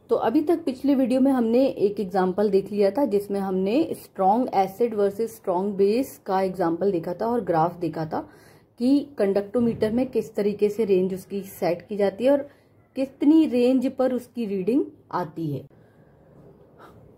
तो अभी तक पिछले वीडियो में हमने एक एग्जाम्पल देख लिया था जिसमें हमने strong acid versus strong base का एग्जाम्पल देखा था और ग्राफ देखा था कि कंडक्टोमीटर में किस तरीके से रेंज उसकी सेट की जाती है और कितनी रेंज पर उसकी रीडिंग आती है।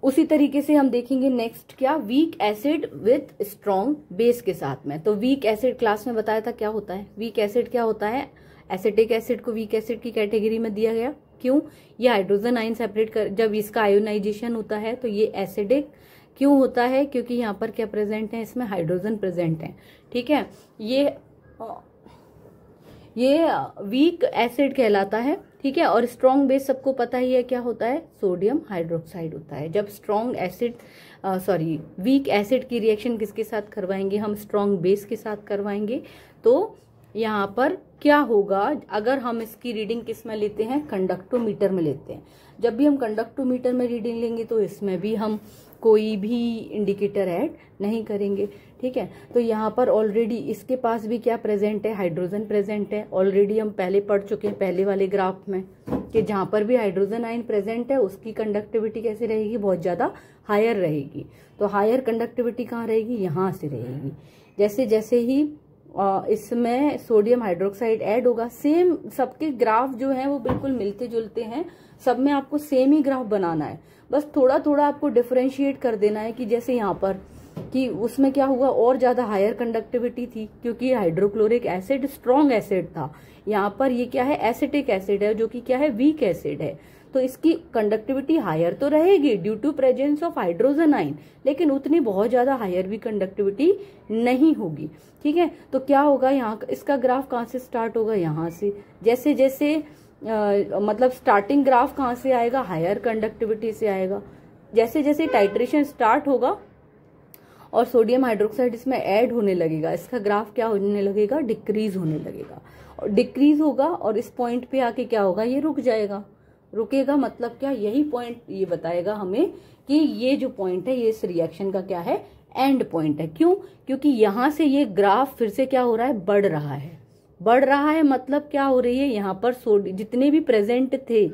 उसी तरीके से हम देखेंगे नेक्स्ट क्या, weak acid with strong base के साथ में। तो वीक एसिड क्लास में बताया था क्या होता है। वीक एसिड क्या होता है, एसिटिक एसिड को वीक एसिड की कैटेगरी में दिया गया। क्यों, ये हाइड्रोजन आयन सेपरेट कर, जब इसका आयोनाइजेशन होता है तो ये एसिडिक क्यों होता है, क्योंकि यहाँ पर क्या प्रेजेंट है, इसमें हाइड्रोजन प्रेजेंट है। ठीक है, ये वीक एसिड कहलाता है। ठीक है, और स्ट्रॉन्ग बेस सबको पता ही है क्या होता है, सोडियम हाइड्रोक्साइड होता है। जब स्ट्रॉन्ग एसिड वीक एसिड की रिएक्शन किसके साथ करवाएंगे, हम स्ट्रॉन्ग बेस के साथ करवाएंगे। तो यहाँ पर क्या होगा, अगर हम इसकी रीडिंग किस में लेते हैं, कंडक्टोमीटर में लेते हैं। जब भी हम कंडक्टोमीटर में रीडिंग लेंगे तो इसमें भी हम कोई भी इंडिकेटर ऐड नहीं करेंगे। ठीक है, तो यहाँ पर ऑलरेडी इसके पास भी क्या प्रेजेंट है, हाइड्रोजन प्रेजेंट है। ऑलरेडी हम पहले पढ़ चुके हैं पहले वाले ग्राफ में कि जहाँ पर भी हाइड्रोजन आयन प्रेजेंट है उसकी कंडक्टिविटी कैसे रहेगी, बहुत ज्यादा हायर रहेगी। तो हायर कंडक्टिविटी कहाँ रहेगी, यहाँ से रहेगी। जैसे जैसे ही इसमें सोडियम हाइड्रोक्साइड ऐड होगा, सेम सबके ग्राफ जो है वो बिल्कुल मिलते जुलते हैं, सब में आपको सेम ही ग्राफ बनाना है। बस थोड़ा थोड़ा आपको डिफरेंशिएट कर देना है कि जैसे यहाँ पर कि उसमें क्या हुआ, और ज्यादा हायर कंडक्टिविटी थी क्योंकि हाइड्रोक्लोरिक एसिड स्ट्रॉन्ग एसिड था। यहाँ पर ये क्या है, एसिटिक एसिड है जो कि क्या है, वीक एसिड है। तो इसकी कंडक्टिविटी हायर तो रहेगी due to presence of hydrogen ion, लेकिन उतनी बहुत ज्यादा हायर भी कंडक्टिविटी नहीं होगी। ठीक है, तो क्या होगा, यहाँ इसका ग्राफ कहाँ से स्टार्ट होगा, यहाँ से। जैसे जैसे मतलब स्टार्टिंग ग्राफ कहाँ से आएगा, हायर कंडक्टिविटी से आएगा। जैसे जैसे टाइट्रेशन स्टार्ट होगा और सोडियम हाइड्रोक्साइड इसमें ऐड होने लगेगा, इसका ग्राफ क्या होने लगेगा, डिक्रीज होने लगेगा। और डिक्रीज होगा और इस पॉइंट पे आके क्या होगा, ये रुक जाएगा। रुकेगा मतलब क्या, यही पॉइंट ये बताएगा हमें कि ये जो पॉइंट है ये इस रिएक्शन का क्या है, एंड पॉइंट है। क्यों, क्योंकि यहां से ये ग्राफ फिर से क्या हो रहा है, बढ़ रहा है। बढ़ रहा है मतलब क्या हो रही है, यहाँ पर जितने भी प्रेजेंट थे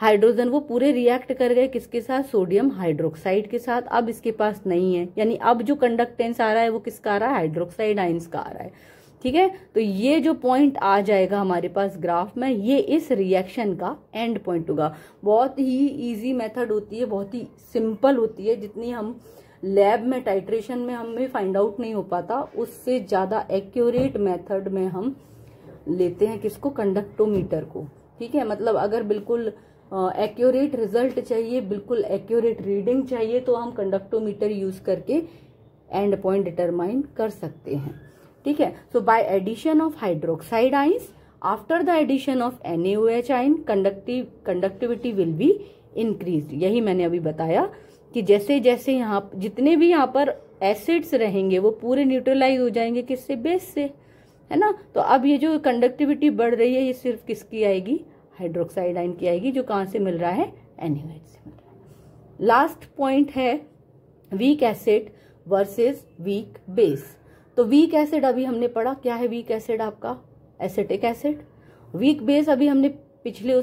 हाइड्रोजन वो पूरे रिएक्ट कर गए किसके साथ, सोडियम हाइड्रोक्साइड के साथ। अब इसके पास नहीं है, यानी अब जो कंडक्टेंस आ रहा है वो किसका आ रहा है, हाइड्रोक्साइड आयंस का आ रहा है। ठीक है, तो ये जो पॉइंट आ जाएगा हमारे पास ग्राफ में, ये इस रिएक्शन का एंड पॉइंट होगा। बहुत ही इजी मेथड होती है, बहुत ही सिंपल होती है। जितनी हम लैब में टाइट्रेशन में हमें फाइंड आउट नहीं हो पाता, उससे ज्यादा एक्यूरेट मेथड में हम लेते हैं किसको, कंडक्टोमीटर को। ठीक है, मतलब अगर बिल्कुल एक्यूरेट रिजल्ट चाहिए, बिल्कुल एक्यूरेट रीडिंग चाहिए, तो हम कंडक्टोमीटर यूज करके एंड पॉइंट डिटरमाइन कर सकते हैं। ठीक है, so by addition of hydroxide ions after the addition of NaOH ion conductivity will be increased. यही मैंने अभी बताया कि जैसे जैसे यहाँ जितने भी यहाँ पर एसिड्स रहेंगे वो पूरे न्यूट्रलाइज हो जाएंगे किससे, बेस से, है ना। तो अब ये जो कंडक्टिविटी बढ़ रही है ये सिर्फ किसकी आएगी, हाइड्रोक्साइड आयन की आएगी, जो कहाँ से मिल रहा है, NaOH से मिल रहा है। लास्ट पॉइंट है weak acid versus weak base. तो वीक एसिड अभी हमने पढ़ा, क्या है वीक एसिड आपका, एसिटिक एसिड। वीक बेस अभी हमने पिछले,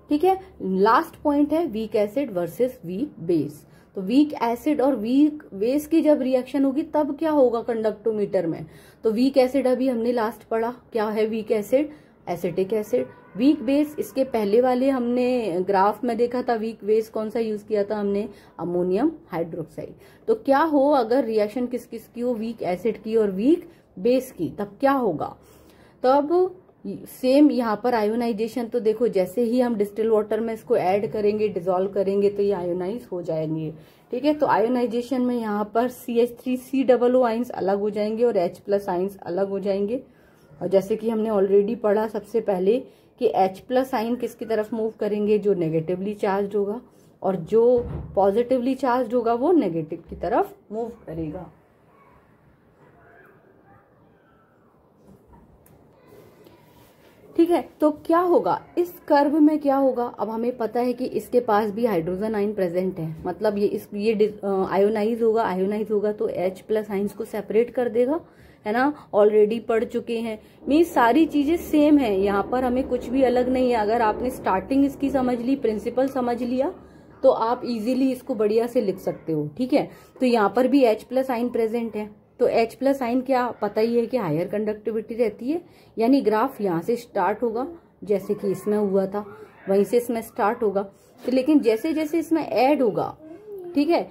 ठीक है। लास्ट पॉइंट है weak acid versus weak base. तो वीक एसिड और वीक बेस की जब रिएक्शन होगी तब क्या होगा कंडक्टोमीटर में। तो वीक एसिड अभी हमने लास्ट पढ़ा, क्या है weak acid, acetic acid. Weak base इसके पहले वाले हमने ग्राफ में देखा था, वीक बेस कौन सा यूज किया था हमने, अमोनियम हाइड्रोक्साइड। तो क्या हो अगर रिएक्शन किस किस की हो, वीक एसिड की और वीक बेस की, तब क्या होगा, तब सेम यहाँ पर आयोनाइजेशन। तो देखो जैसे ही हम डिस्टिल वाटर में इसको ऐड करेंगे, डिसॉल्व करेंगे, तो ये आयोनाइज हो जाएंगे। ठीक है, तो आयोनाइजेशन में यहाँ पर CH3COO आयंस अलग हो जाएंगे और H+ आयंस अलग हो जाएंगे। और जैसे कि हमने ऑलरेडी पढ़ा सबसे पहले कि H+ आयन किसकी तरफ मूव करेंगे, जो नेगेटिवली चार्ज होगा, और जो पॉजिटिवली चार्ज होगा वो नेगेटिव की तरफ मूव करेगा। ठीक है, तो क्या होगा इस कर्व में, क्या होगा, अब हमें पता है कि इसके पास भी हाइड्रोजन आयन प्रेजेंट है, मतलब ये आयोनाइज होगा तो H+ आयंस को सेपरेट कर देगा, है ना, ऑलरेडी पढ़ चुके हैं। मीन्स सारी चीजें सेम है, यहाँ पर हमें कुछ भी अलग नहीं है। अगर आपने स्टार्टिंग इसकी समझ ली, प्रिंसिपल समझ लिया, तो आप इजीली इसको बढ़िया से लिख सकते हो। ठीक है, तो यहाँ पर भी H प्लस आइन प्रेजेंट है, तो H प्लस आइन क्या पता ही है कि हायर कंडक्टिविटी रहती है, यानी ग्राफ यहाँ से स्टार्ट होगा, जैसे कि इसमें हुआ था वहीं से इसमें स्टार्ट होगा। तो लेकिन जैसे जैसे इसमें ऐड होगा, ठीक है,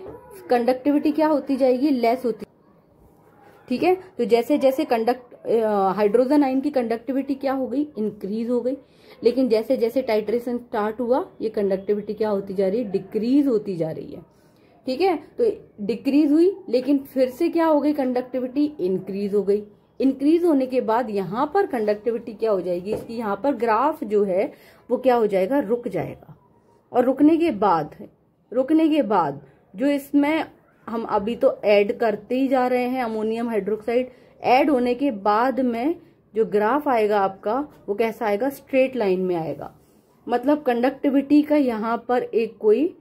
कंडक्टिविटी क्या होती जाएगी, लेस होती। ठीक है, तो जैसे जैसे हाइड्रोजन आयन की कंडक्टिविटी क्या हो गई, इंक्रीज हो गई। लेकिन जैसे जैसे टाइट्रेशन स्टार्ट हुआ, ये कंडक्टिविटी क्या होती जा रही है, डिक्रीज होती जा रही है। ठीक है, तो डिक्रीज हुई, लेकिन फिर से क्या हो गई, कंडक्टिविटी इंक्रीज हो गई। इंक्रीज होने के बाद यहाँ पर कंडक्टिविटी क्या हो जाएगी, इसकी यहाँ पर ग्राफ जो है वो क्या हो जाएगा, रुक जाएगा। और रुकने के बाद जो इसमें हम अभी तो ऐड करते ही जा रहे हैं अमोनियम हाइड्रोक्साइड, ऐड होने के बाद में जो ग्राफ आएगा आपका वो कैसा आएगा, स्ट्रेट लाइन में आएगा। मतलब कंडक्टिविटी का यहाँ पर एक कोई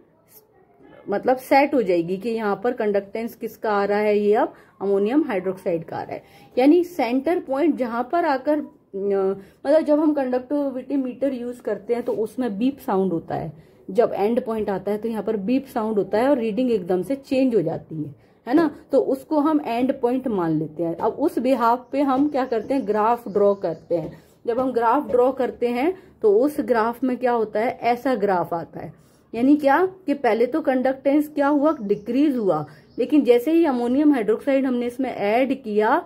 मतलब सेट हो जाएगी कि यहाँ पर कंडक्टेंस किसका आ रहा है, ये अब अमोनियम हाइड्रोक्साइड का आ रहा है। यानी सेंटर पॉइंट जहां पर आकर मतलब जब हम कंडक्टिविटी मीटर यूज करते हैं तो उसमें बीप साउंड होता है, जब एंड पॉइंट आता है तो यहाँ पर बीप साउंड होता है और रीडिंग एकदम से चेंज हो जाती है ना, तो उसको हम एंड पॉइंट मान लेते हैं। अब उस बिहाफ पे हम क्या करते हैं, ग्राफ ड्रॉ करते हैं। जब हम ग्राफ ड्रॉ करते हैं तो उस ग्राफ में क्या होता है, ऐसा ग्राफ आता है। यानी क्या कि पहले तो कंडक्टेंस क्या हुआ, डिक्रीज हुआ, लेकिन जैसे ही अमोनियम हाइड्रोक्साइड हमने इसमें ऐड किया,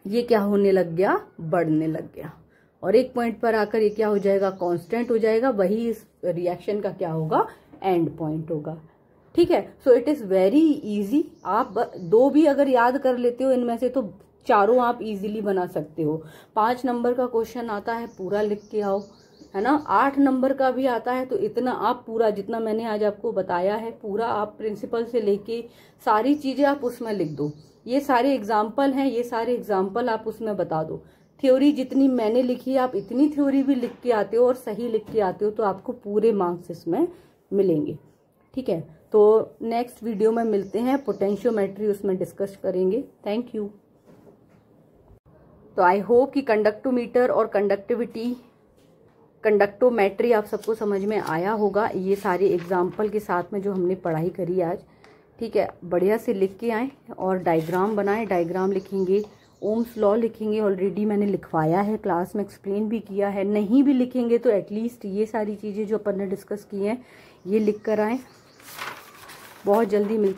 ये क्या होने लग गया, बढ़ने लग गया। और एक पॉइंट पर आकर ये क्या हो जाएगा, कांस्टेंट हो जाएगा। वही इस रिएक्शन का क्या होगा, एंड पॉइंट होगा। ठीक है, so it is very easy. आप दो भी अगर याद कर लेते हो इनमें से, तो चारों आप इजीली बना सकते हो। 5 नंबर का क्वेश्चन आता है, पूरा लिख के आओ, है ना। 8 नंबर का भी आता है, तो इतना आप पूरा जितना मैंने आज आपको बताया है, पूरा आप प्रिंसिपल से लेके सारी चीजें आप उसमें लिख दो। ये सारे एग्जाम्पल हैं, ये सारे एग्जाम्पल आप उसमें बता दो। थ्योरी जितनी मैंने लिखी है, आप इतनी थ्योरी भी लिख के आते हो और सही लिख के आते हो, तो आपको पूरे मार्क्स इसमें मिलेंगे। ठीक है, तो नेक्स्ट वीडियो में मिलते हैं, पोटेंशियोमेट्री उसमें डिस्कस करेंगे। Thank you. तो आई होप कि कंडक्टोमीटर और कंडक्टोमेट्री आप सबको समझ में आया होगा, ये सारे एग्जाम्पल के साथ में जो हमने पढ़ाई करी आज। ठीक है, बढ़िया से लिख के आए और डायग्राम बनाएं। डायग्राम लिखेंगे, ओम्स लॉ लिखेंगे, ऑलरेडी मैंने लिखवाया है, क्लास में एक्सप्लेन भी किया है। नहीं भी लिखेंगे तो एटलीस्ट ये सारी चीज़ें जो अपन ने डिस्कस की हैं ये लिख कर आए। बहुत जल्दी मिलते